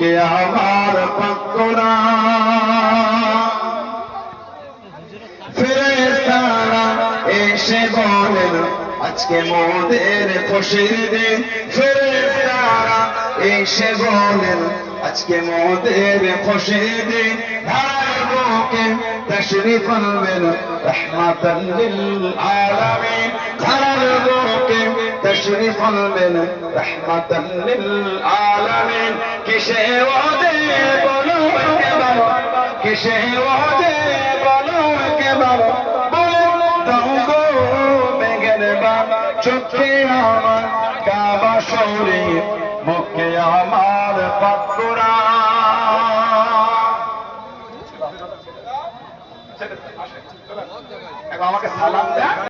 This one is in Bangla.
মুখে আমার পাক কোরআন ফেরেশতারা এসে বলেন আজকে মোদের খুশির দিন ফেরেশতারা এসে বলেন আজকে মোদের খুশির দিন ধারার বুকে তশরীফ আনবেন রহমাতাল লিল আলামিন ধারার বুকে তশরীফ আনবেন রহমাতাল লিল আলামিন কিসে ওয়াদে বলো একবার কিসে ওয়াদে বলো একবার বলে দাও গো মেঘের বাপ চোখে আমার কাবা শরীফ মুখে আমার পাক কোরআন। আমাকে সালাম দেন।